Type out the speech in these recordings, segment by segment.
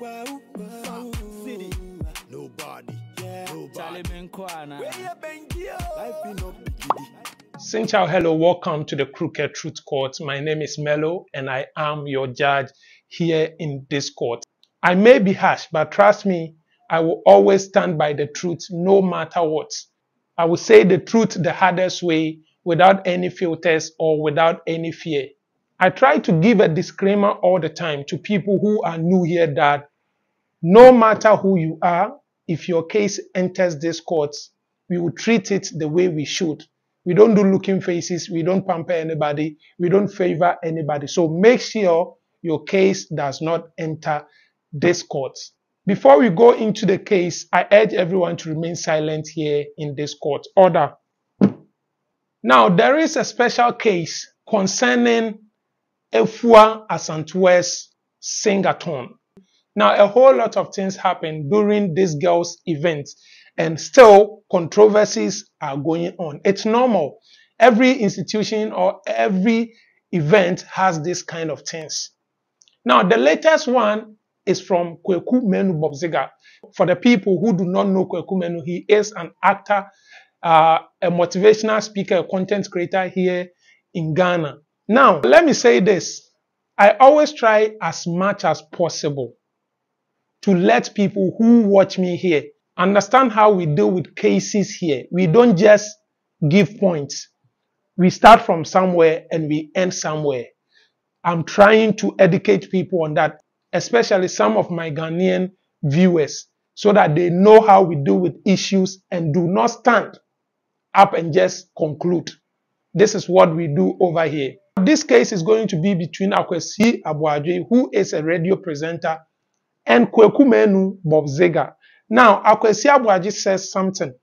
City. Nobody. Sinchao, hello, welcome to the Crooked Truth Court. My name is Mello and I am your judge here in this court. I may be harsh, but trust me, I will always stand by the truth no matter what. I will say the truth the hardest way without any filters or without any fear. I try to give a disclaimer all the time to people who are new here that no matter who you are, if your case enters this court, we will treat it the way we should. We don't do looking faces. We don't pamper anybody. We don't favor anybody. So make sure your case does not enter this court. Before we go into the case, I urge everyone to remain silent here in this court. Order. Now, there is a special case concerning Efua Asantew's Singathon. Now, a whole lot of things happened during this girl's event, and still controversies are going on. It's normal. Every institution or every event has this kind of things. Now, the latest one is from KWEKU MANU Bobziga. For the people who do not know KWEKU MANU, he is an actor, a motivational speaker, a content creator here in Ghana. Now, let me say this. I always try as much as possible to let people who watch me here understand how we deal with cases here. We don't just give points. We start from somewhere and we end somewhere. I'm trying to educate people on that, especially some of my Ghanaian viewers, so that they know how we deal with issues and do not stand up and just conclude. This is what we do over here. This case is going to be between AKWASI ABOAGYE, who is a radio presenter, and KWEKU MANU Bobziga. Now, AKWASI ABOAGYE says something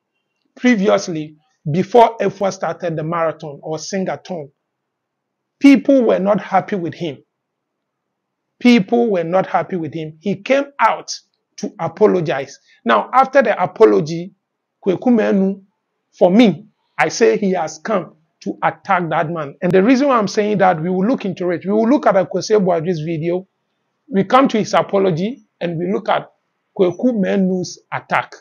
previously before Efua started the marathon or Singathon. People were not happy with him. People were not happy with him. He came out to apologize. Now, after the apology, KWEKU MANU, for me, I say he has come to attack that man. And the reason why I'm saying that, we will look into it. We will look at AKWASI ABOAGYE's video. We come to his apology and we look at KWEKU MANU's attack.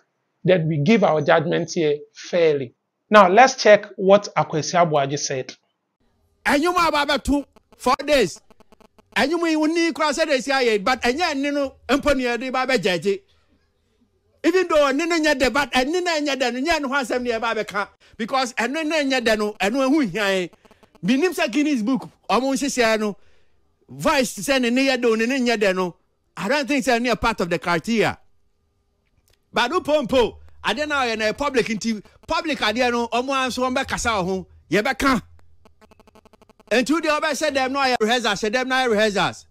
Then we give our judgment here fairly. Now, let's check what AKWASI ABOAGYE said. And you ma baba 4 days. And you may need cross the but and ya no empony de baba judge. Even though nina debate and nina dan yan one sem near baba because and nina dano and who here be names a Guinness book almost no voice sending near don in dano. I don't think it's near part of the criteria. But no pompo, I don't know in a public I don't know almost one back home. Yebeka. And to the other said them no rehearsals, said them no rehearsals.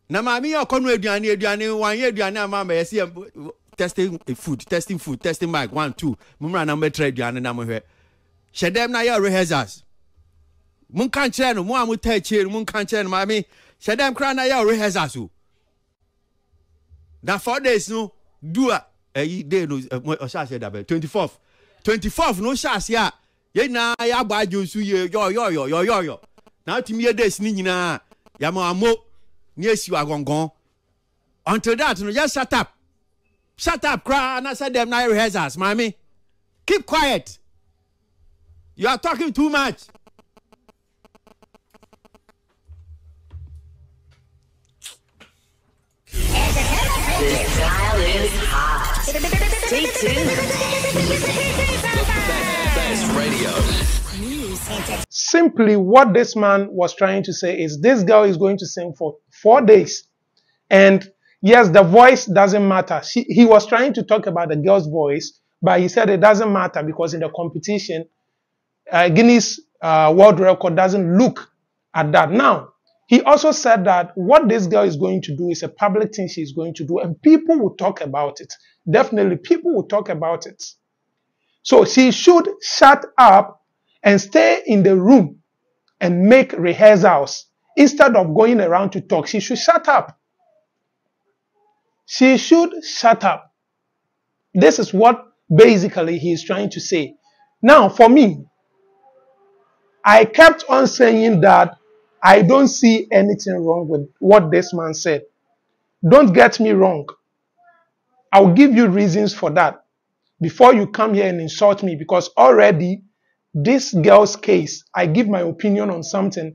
Na mami o kono aduane 1 year aduane mama yesi testing food, testing mic 1 2. Mumra na metra aduane na mo hwe. Said them na rehearsals. Mun kan kire no mo amu ta kire mun kan kire no mami. Said them kra na rehearsals o. Na 4 days no do a day no o sha say that 24th no sha say ye na ya gba josu ye yo na timi ye days ni nyina ya ma amo ni esi agongon until that no just shut up cry and I said them na rehearsals mommy keep quiet, you are talking too much. This dial is hot. Stay tuned. Simply, what this man was trying to say is this girl is going to sing for 4 days. And yes, the voice doesn't matter. He was trying to talk about the girl's voice, but he said it doesn't matter because in the competition, Guinness World Record doesn't look at that. Now, he also said that what this girl is going to do is a public thing she's going to do, and people will talk about it. Definitely, people will talk about it. So she should shut up and stay in the room and make rehearsals instead of going around to talk. She should shut up. She should shut up. This is what basically he is trying to say. Now, for me, I kept on saying that I don't see anything wrong with what this man said. Don't get me wrong. I'll give you reasons for that before you come here and insult me, because already this girl's case, I give my opinion on something,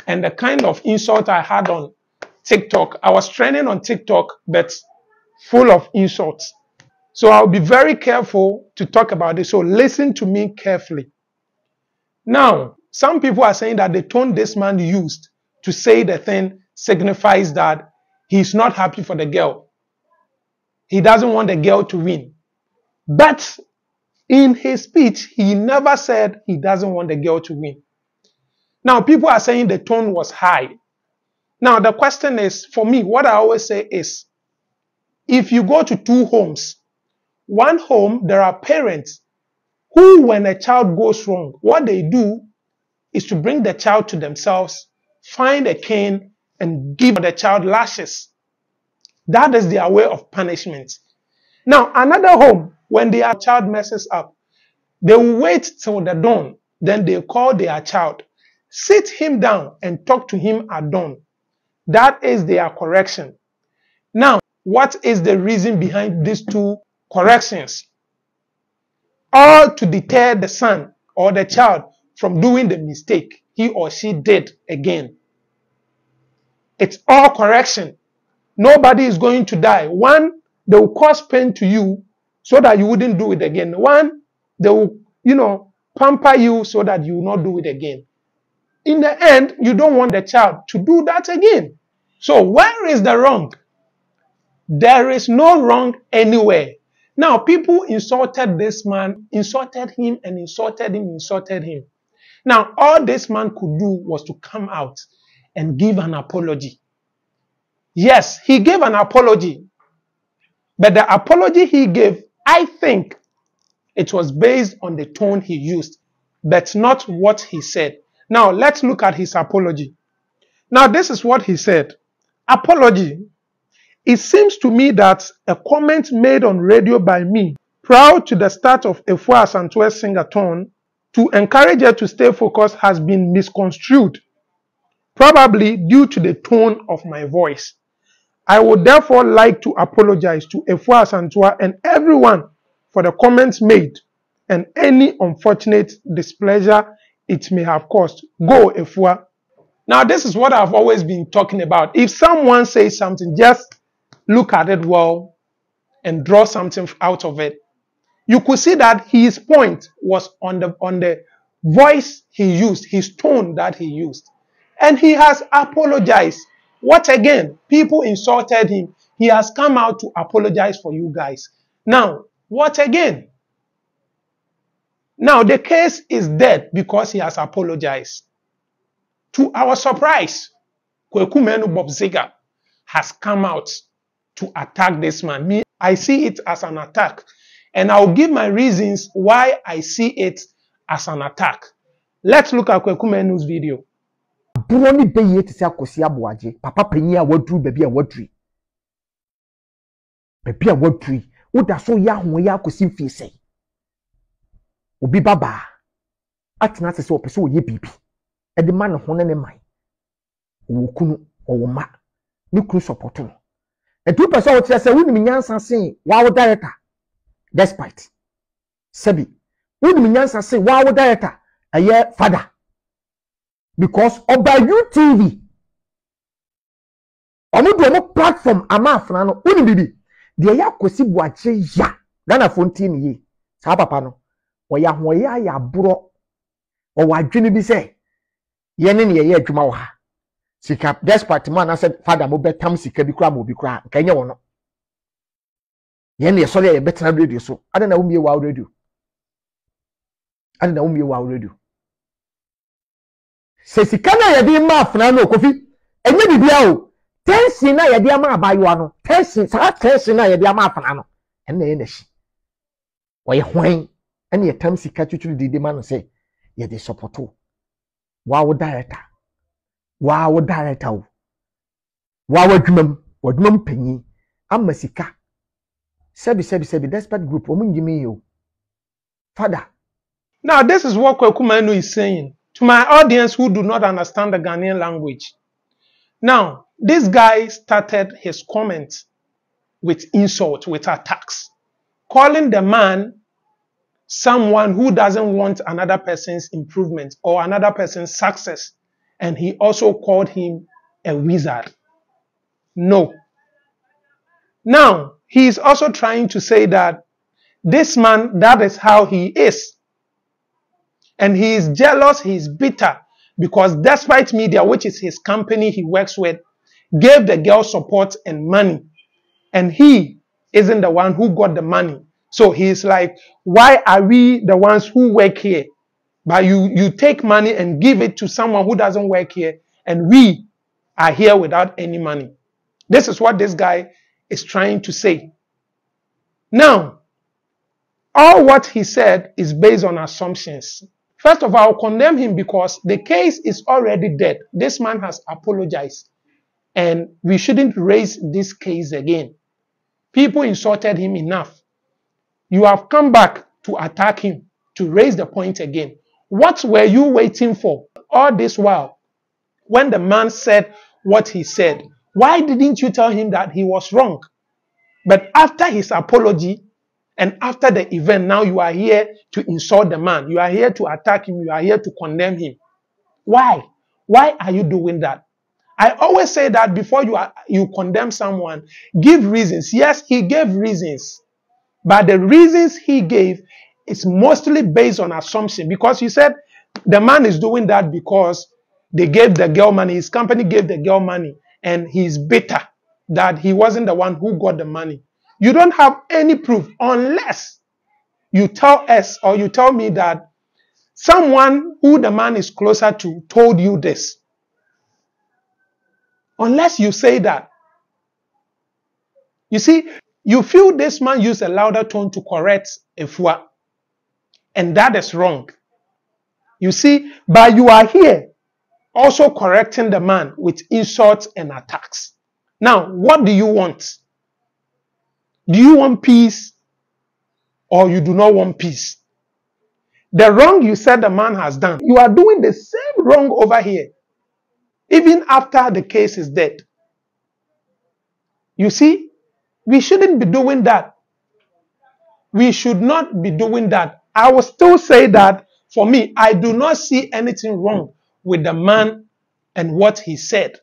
and the kind of insult I had on TikTok, I was trending on TikTok, but full of insults. So I'll be very careful to talk about this. So listen to me carefully. Now, some people are saying that the tone this man used to say the thing signifies that he's not happy for the girl. He doesn't want the girl to win. But in his speech, he never said he doesn't want the girl to win. Now, people are saying the tone was high. Now, the question is, for me, what I always say is, if you go to two homes, one home, there are parents who, when a child goes wrong, what they do is to bring the child to themselves, find a cane, and give the child lashes. That is their way of punishment. Now, another home, when their child messes up, they will wait till the dawn. Then they call their child, sit him down, and talk to him at dawn. That is their correction. Now, what is the reason behind these two corrections? All to deter the son or the child from doing the mistake he or she did again. It's all correction. Nobody is going to die. One, they will cause pain to you so that you wouldn't do it again. One, they will, pamper you so that you will not do it again. In the end, you don't want the child to do that again. So where is the wrong? There is no wrong anywhere. Now, people insulted this man, insulted him, and insulted him. Now, all this man could do was to come out and give an apology. Yes, he gave an apology. But the apology he gave, I think it was based on the tone he used, but not what he said. Now, let's look at his apology. Now, this is what he said. Apology. It seems to me that a comment made on radio by me prior to the start of Efua Asantew's Singathon to encourage her to stay focused has been misconstrued, probably due to the tone of my voice. I would therefore like to apologize to Efua Asantewa and everyone for the comments made and any unfortunate displeasure it may have caused. Go, Efua. Now, this is what I've always been talking about. If someone says something, just look at it well and draw something out of it. You could see that his point was on the voice he used, his tone that he used. And he has apologized. What again? People insulted him. He has come out to apologize for you guys. Now, what again? Now, the case is dead because he has apologized. To our surprise, KWEKU MANU Bob Ziga has come out to attack this man. Me, I see it as an attack. And I'll give my reasons why I see it as an attack. Let's look at KWEKU MANU's video. Broni beye te se AKWASI ABOAGYE papa panyi a wadru baby a wadri baby a wadri wo da so ya ho ya AKWASI mfie sei obi baba atena se opese wo ye bibi e de man ho ne man wo kunu wo ma ni kunu support no e du pese wo tire se wo ni nyansa sen wa wo director despite sabi wo ni nyansa sen wa wo director aye father. Because oba UTV omo platform amafna no uni bibi de ya AKWASI ABOAGYE ya Ghana fontin yi sa papa no wo ya ho ya bro o wadwene bi se ye ne ye adwuma wo ha sika despite man said father mo betam sika bi kura mo bi kura kanye wo no ye ne so ye betra radio so adana wo mie wa radio se sika na yede ma afna no kofi enye bibia o tension na yede ama abayo no tension na yede ama afna no enne ye nahi wo ye hwan enne ye tam sika twuturu dide ma no se yede supporto wa wo director o wa wadwumam panyi amma sika sebi despite group o mun gimi yo father. Now, this is what KWEKU MANU is saying To my audience who do not understand the Ghanaian language. Now, this guy started his comment with insult, with attacks, calling the man someone who doesn't want another person's improvement or another person's success. And he also called him a wizard. No. Now, he is also trying to say that this man, that is how he is. And he is jealous, he is bitter, because despite media, which is his company he works with, gave the girl support and money, and he isn't the one who got the money. So he's like, why are we the ones who work here? But you take money and give it to someone who doesn't work here, and we are here without any money. This is what this guy is trying to say. Now, all what he said is based on assumptions. First of all, I'll condemn him because the case is already dead. This man has apologized, and we shouldn't raise this case again. People insulted him enough. You have come back to attack him, to raise the point again. What were you waiting for all this while? When the man said what he said, why didn't you tell him that he was wrong? But after his apology and after the event, now you are here to insult the man. You are here to attack him. You are here to condemn him. Why? Why are you doing that? I always say that before you condemn someone, give reasons. Yes, he gave reasons. But the reasons he gave is mostly based on assumption. Because you said the man is doing that because they gave the girl money. His company gave the girl money. And he's bitter that he wasn't the one who got the money. You don't have any proof unless you tell us or you tell me that someone who the man is closer to told you this. Unless you say that. You see, you feel this man used a louder tone to correct Efua. And that is wrong. You see, but you are here also correcting the man with insults and attacks. Now, what do you want? Do you want peace or you do not want peace? The wrong you said the man has done, you are doing the same wrong over here. Even after the case is dead. You see, we shouldn't be doing that. We should not be doing that. I will still say that for me, I do not see anything wrong with the man and what he said.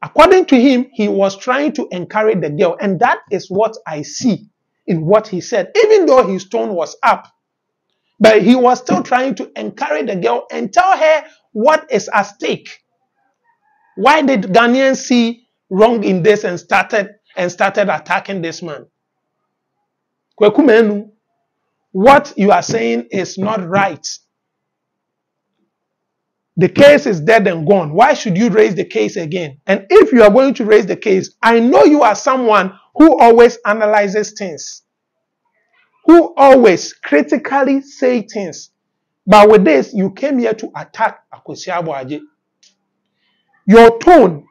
According to him, he was trying to encourage the girl. And that is what I see in what he said. Even though his tone was up. But he was still trying to encourage the girl and tell her what is at stake. Why did Ghanaians see wrong in this and started attacking this man? KWEKU MANU, what you are saying is not right. The case is dead and gone. Why should you raise the case again? And if you are going to raise the case, I know you are someone who always analyzes things, who always critically say things. But with this, you came here to attack Akwasi Aboagye. Your tone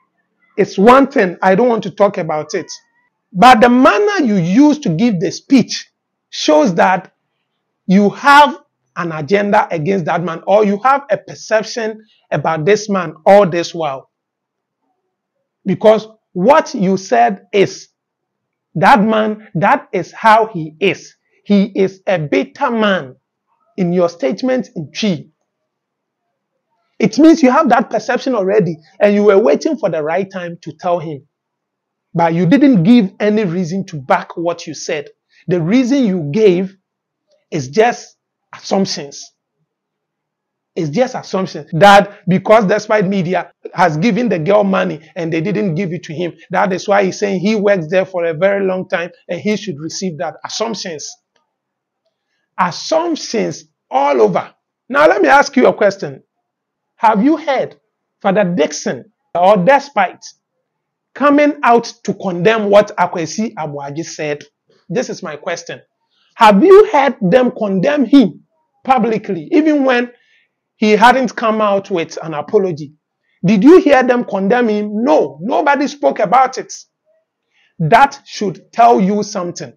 is one thing. I don't want to talk about it. But the manner you use to give the speech shows that you have an agenda against that man, or you have a perception about this man all this while. Because what you said is, that man, that is how he is. He is a bitter man in your statement in Chi. It means you have that perception already, and you were waiting for the right time to tell him. But you didn't give any reason to back what you said. The reason you gave is just assumptions. It's just assumptions that because despite media has given the girl money and they didn't give it to him, that is why he's saying he works there for a very long time and he should receive that. Assumptions. Assumptions all over. Now let me ask you a question. Have you heard Father Dixon or Despite coming out to condemn what Akwasi Aboagye said? This is my question. Have you heard them condemn him publicly, even when he hadn't come out with an apology? Did you hear them condemn him? No, nobody spoke about it. That should tell you something.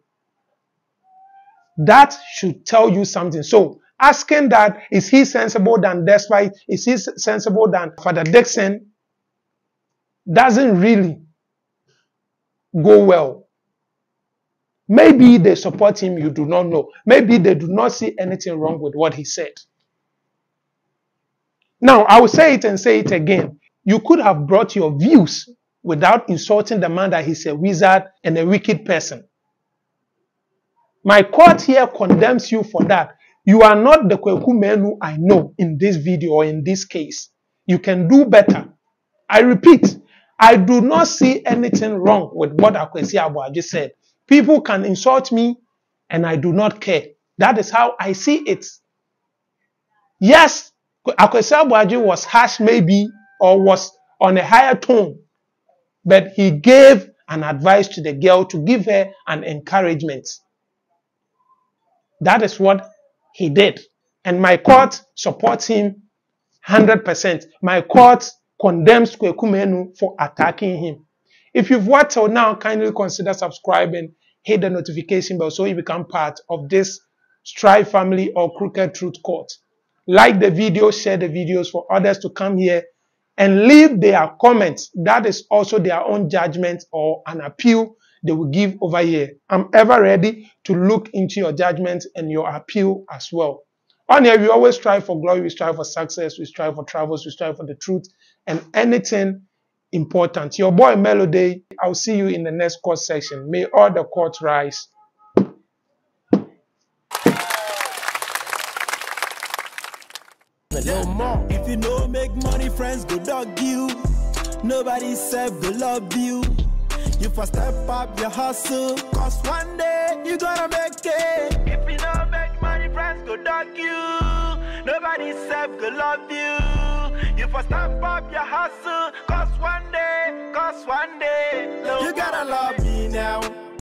That should tell you something. So, asking that, is he sensible than Despite? Is he sensible than Father Dixon? Doesn't really go well. Maybe they support him, you do not know. Maybe they do not see anything wrong with what he said. Now, I will say it and say it again. You could have brought your views without insulting the man that he's a wizard and a wicked person. My court here condemns you for that. You are not the KWEKU Manu I know in this video or in this case. You can do better. I repeat, I do not see anything wrong with what Akwasi Aboagye said. People can insult me and I do not care. That is how I see it. Yes, Akwasi Aboagye was harsh maybe or was on a higher tone, but he gave an advice to the girl to give her an encouragement. That is what he did. And my court supports him 100%. My court condemns KWEKU Manu for attacking him. If you've watched till now, kindly consider subscribing, hit the notification bell so you become part of this Strive family or Crooked Truth Court. Like the video, share the videos for others to come here and leave their comments. That is also their own judgment or an appeal they will give over here. I'm ever ready to look into your judgment and your appeal as well. On here, we always strive for glory, we strive for success, we strive for travels, we strive for the truth and anything important. Your boy Melody, I'll see you in the next court section. May all the courts rise. No more. If you know make money, friends go dog you. Nobody self go love you. You first step up your hustle, cause one day you gonna make it. If you know make money, friends go dog you. Nobody self go love you. You first step up your hustle, cause one day, you gotta love me now.